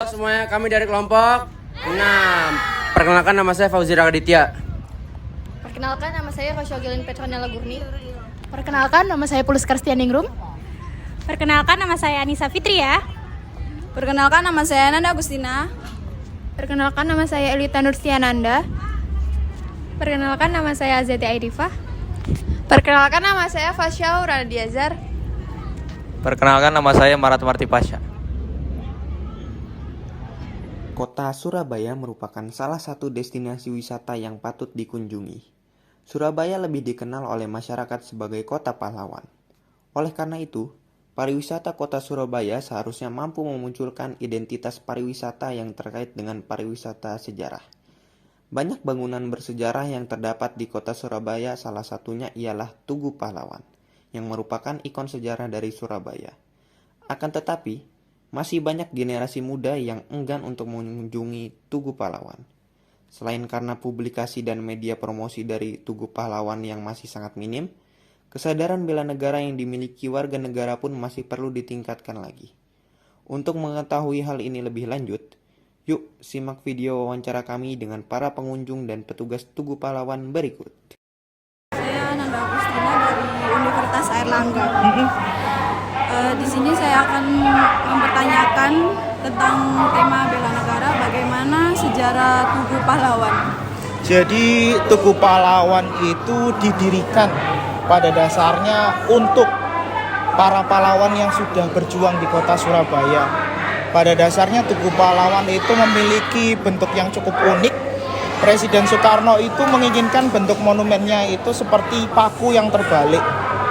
Semuanya, kami dari kelompok 6. Perkenalkan, nama saya Fauzi Raditya. Perkenalkan, nama saya Rosyogilin Petronella Gurni. Perkenalkan, nama saya Pulus Karstianingrum. Perkenalkan, nama saya Anissa Fitria. Perkenalkan, nama saya Nanda Agustina. Perkenalkan, nama saya Elita Nurstiananda. Perkenalkan, nama saya Azati Aidifah. Perkenalkan, nama saya Fasya Radiazar. Perkenalkan, nama saya Marat Marti Pasha. Kota Surabaya merupakan salah satu destinasi wisata yang patut dikunjungi. Surabaya lebih dikenal oleh masyarakat sebagai kota pahlawan. Oleh karena itu, pariwisata kota Surabaya seharusnya mampu memunculkan identitas pariwisata yang terkait dengan pariwisata sejarah. Banyak bangunan bersejarah yang terdapat di kota Surabaya, salah satunya ialah Tugu Pahlawan, yang merupakan ikon sejarah dari Surabaya. Akan tetapi, masih banyak generasi muda yang enggan untuk mengunjungi Tugu Pahlawan. Selain karena publikasi dan media promosi dari Tugu Pahlawan yang masih sangat minim, kesadaran bela negara yang dimiliki warga negara pun masih perlu ditingkatkan lagi. Untuk mengetahui hal ini lebih lanjut, yuk simak video wawancara kami dengan para pengunjung dan petugas Tugu Pahlawan berikut. Saya Nanda Agustina dari Universitas Airlangga. Di sini saya akan mempertanyakan tentang tema bela negara, bagaimana sejarah Tugu Pahlawan. Jadi Tugu Pahlawan itu didirikan pada dasarnya untuk para pahlawan yang sudah berjuang di kota Surabaya. Pada dasarnya Tugu Pahlawan itu memiliki bentuk yang cukup unik. Presiden Soekarno itu menginginkan bentuk monumennya itu seperti paku yang terbalik.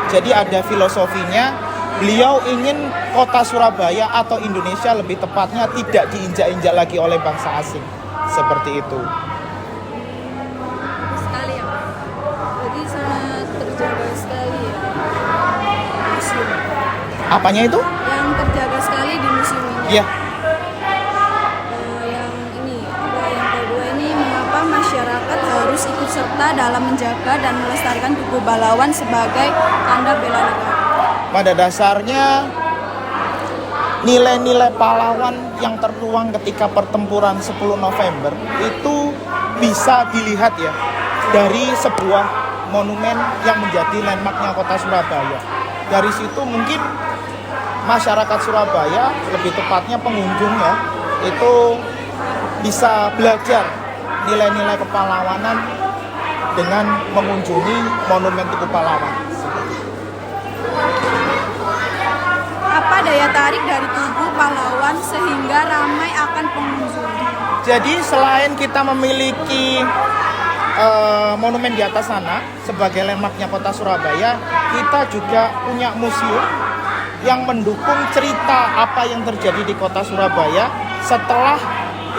Jadi ada filosofinya. Beliau ingin kota Surabaya atau Indonesia lebih tepatnya tidak diinjak-injak lagi oleh bangsa asing. Seperti itu. Sekali ya, jadi sangat terjaga sekali ya museum. Apanya itu? Yang terjaga sekali di museum ini. Iya. Yang kedua ini, mengapa masyarakat harus ikut serta dalam menjaga dan melestarikan Tugu Pahlawan sebagai tanda bela negara? Pada dasarnya nilai-nilai pahlawan yang tertuang ketika pertempuran 10 November itu bisa dilihat ya dari sebuah monumen yang menjadi landmarknya kota Surabaya. Dari situ mungkin masyarakat Surabaya, lebih tepatnya pengunjung ya, itu bisa belajar nilai-nilai kepahlawanan dengan mengunjungi monumen Tugu Pahlawan. Apa daya tarik dari Tugu Pahlawan sehingga ramai akan pengunjung? Jadi selain kita memiliki monumen di atas sana sebagai landmarknya kota Surabaya, kita juga punya museum yang mendukung cerita apa yang terjadi di kota Surabaya setelah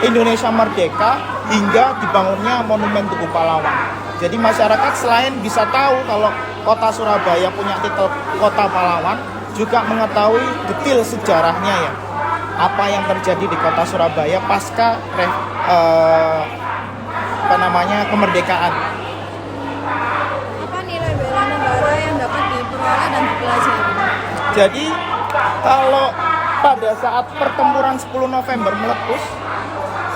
Indonesia merdeka hingga dibangunnya monumen Tugu Pahlawan. Jadi masyarakat selain bisa tahu kalau kota Surabaya punya titel kota pahlawan, juga mengetahui detail sejarahnya ya, apa yang terjadi di kota Surabaya pasca kemerdekaan. Apa nilai bela negara yang dapat diperoleh dan dipelajari? Jadi kalau pada saat pertempuran 10 November meletus,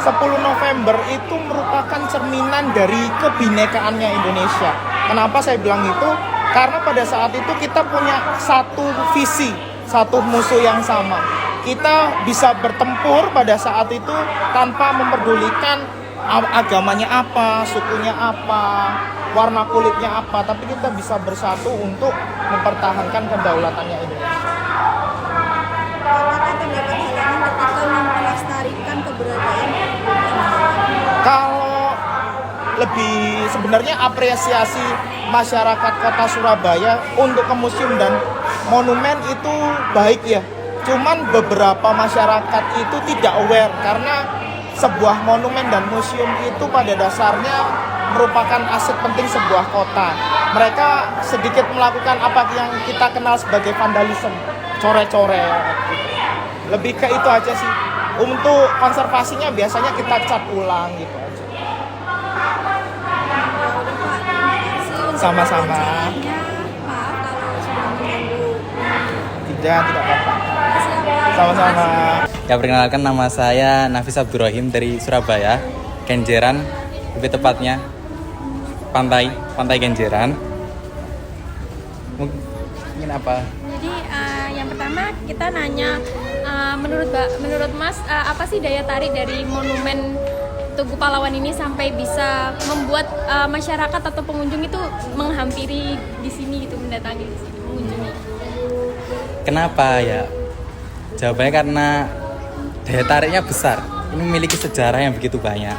10 November itu merupakan cerminan dari kebinekaannya Indonesia. Kenapa saya bilang itu? Karena pada saat itu kita punya satu visi, satu musuh yang sama. Kita bisa bertempur pada saat itu tanpa memperdulikan agamanya apa, sukunya apa, warna kulitnya apa, tapi kita bisa bersatu untuk mempertahankan kedaulatannya Indonesia. Apakah terdapat halangan ketika melestarikan keberadaan Tugu Pahlawan? Kalau lebih sebenarnya apresiasi masyarakat kota Surabaya untuk ke museum dan monumen itu baik ya. Cuman beberapa masyarakat itu tidak aware karena sebuah monumen dan museum itu pada dasarnya merupakan aset penting sebuah kota. Mereka sedikit melakukan apa yang kita kenal sebagai vandalisme, coret-coret. Lebih ke itu aja sih. Untuk konservasinya biasanya kita cat ulang gitu aja. Sama-sama. Maaf kalau sudah mengganggu. Tidak apa-apa. Terima kasih. Sama-sama. Ya, perkenalkan nama saya Nafis Abdurrahim dari Surabaya, Kenjeran, lebih tepatnya Pantai Kenjeran. Mungkin apa? Jadi yang pertama kita nanya menurut Mas apa sih daya tarik dari monumen Tugu Pahlawan ini sampai bisa membuat masyarakat atau pengunjung itu menghampiri di sini gitu, mendatangi di sini, mengunjungi. Kenapa ya? Jawabannya karena daya tariknya besar. Ini memiliki sejarah yang begitu banyak.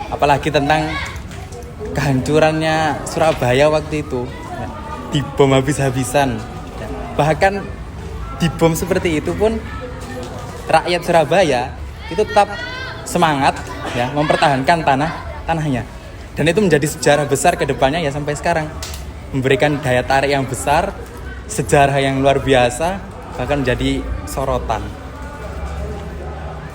Apalagi tentang kehancurannya Surabaya waktu itu, ya, dibom habis-habisan. Ya, bahkan dibom seperti itu pun rakyat Surabaya itu tetap semangat ya mempertahankan tanahnya. Dan itu menjadi sejarah besar ke depannya ya sampai sekarang. Memberikan daya tarik yang besar, sejarah yang luar biasa, bahkan menjadi sorotan.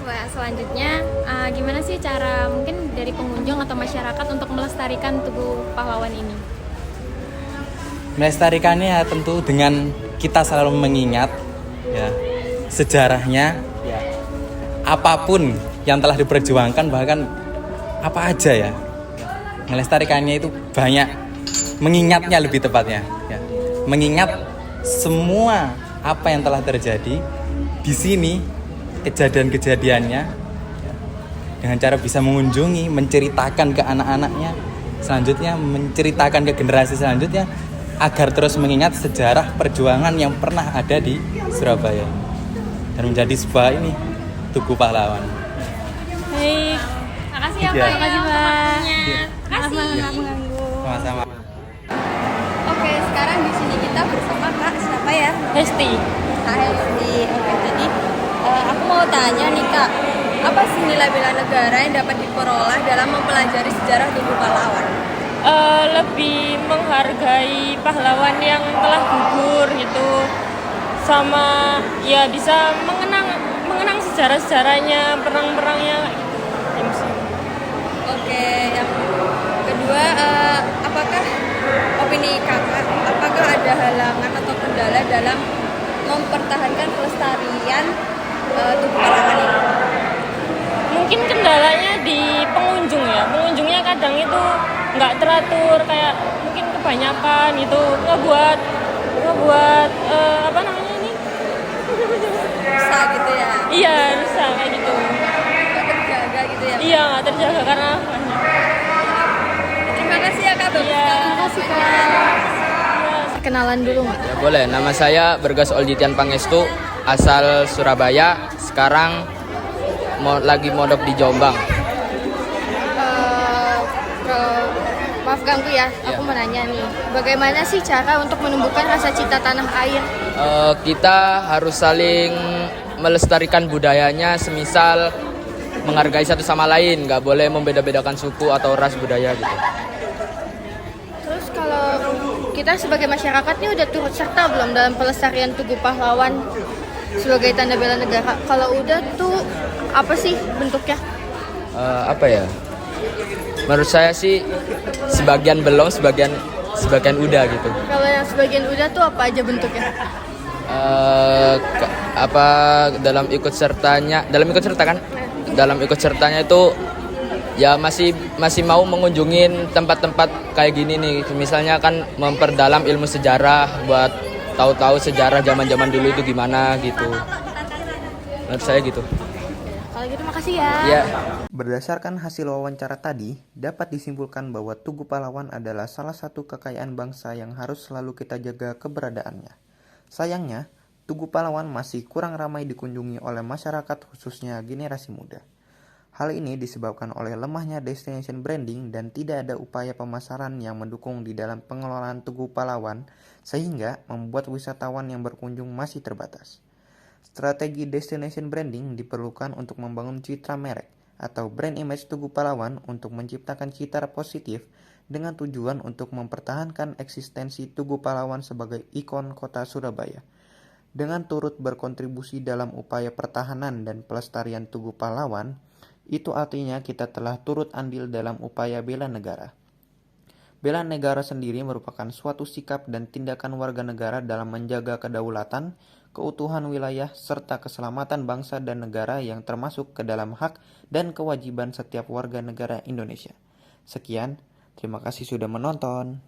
Wah, selanjutnya gimana sih cara mungkin dari pengunjung atau masyarakat untuk melestarikan Tugu Pahlawan ini? Melestarikannya ya tentu dengan kita selalu mengingat ya sejarahnya, ya, apapun yang telah diperjuangkan, bahkan apa aja ya. Melestarikannya itu banyak, mengingatnya lebih tepatnya ya. Mengingat semua apa yang telah terjadi di sini, kejadian-kejadiannya ya, dengan cara bisa mengunjungi, menceritakan ke anak-anaknya, selanjutnya menceritakan ke generasi selanjutnya agar terus mengingat sejarah perjuangan yang pernah ada di Surabaya dan menjadi sebuah Tugu Pahlawan. Baik, Makasih ya Iya. Pak, makasih untuk Mbak. waktunya. Maaf nggak mengganggu. Sama-sama. Oke, sekarang di sini kita bersama Kak siapa ya? Hesti. Kak Hesti. Oke, jadi aku mau tanya nih Kak, apa sih nilai bela negara yang dapat diperoleh dalam mempelajari sejarah Tugu Pahlawan? Lebih menghargai pahlawan yang telah gugur gitu, sama ya bisa mengenang sejarah-sejarahnya, perang-perangnya gitu. Oke, yang kedua, apakah opini kakak, apakah ada halangan atau kendala dalam mempertahankan pelestarian Tugu Pahlawan ini? Mungkin kendalanya di pengunjung ya, pengunjungnya kadang itu nggak teratur, kayak mungkin kebanyakan itu ngebuat apa namanya ini? Bisa gitu ya? Iya, rusak kayak gitu. Nggak terjaga gitu ya? Iya, nggak terjaga karena Terima kasih ya Kak. Iya. Terima kasih Kak. Kenalan dulu nggak? Ya boleh, nama saya Bergas Oljitian Pangestu, asal Surabaya, sekarang lagi mondok di Jombang. Maaf ganggu ya, aku mau nanya nih, bagaimana sih cara untuk menumbuhkan rasa cinta tanah air? Kita harus saling melestarikan budayanya, semisal menghargai satu sama lain, nggak boleh membeda-bedakan suku atau ras budaya gitu. Terus kalau kita sebagai masyarakat ini udah turut serta belum dalam pelestarian Tugu Pahlawan sebagai tanda bela negara? Kalau udah tuh apa sih bentuknya? Apa ya? Menurut saya sih sebagian belum, sebagian udah gitu. Kalau yang sebagian udah tuh apa aja bentuknya? Dalam ikut sertanya itu ya masih mau mengunjungin tempat-tempat kayak gini nih, misalnya kan memperdalam ilmu sejarah buat tahu-tahu sejarah zaman-zaman dulu itu gimana gitu. Menurut saya gitu. Kalau gitu makasih ya. Ya. Berdasarkan hasil wawancara tadi, dapat disimpulkan bahwa Tugu Pahlawan adalah salah satu kekayaan bangsa yang harus selalu kita jaga keberadaannya. Sayangnya, Tugu Pahlawan masih kurang ramai dikunjungi oleh masyarakat, khususnya generasi muda. Hal ini disebabkan oleh lemahnya destination branding dan tidak ada upaya pemasaran yang mendukung di dalam pengelolaan Tugu Pahlawan, sehingga membuat wisatawan yang berkunjung masih terbatas. Strategi destination branding diperlukan untuk membangun citra merek atau brand image Tugu Pahlawan untuk menciptakan citra positif dengan tujuan untuk mempertahankan eksistensi Tugu Pahlawan sebagai ikon kota Surabaya. Dengan turut berkontribusi dalam upaya pertahanan dan pelestarian Tugu Pahlawan, itu artinya kita telah turut andil dalam upaya bela negara. Bela negara sendiri merupakan suatu sikap dan tindakan warga negara dalam menjaga kedaulatan, keutuhan wilayah, serta keselamatan bangsa dan negara yang termasuk ke dalam hak dan kewajiban setiap warga negara Indonesia. Sekian, terima kasih sudah menonton.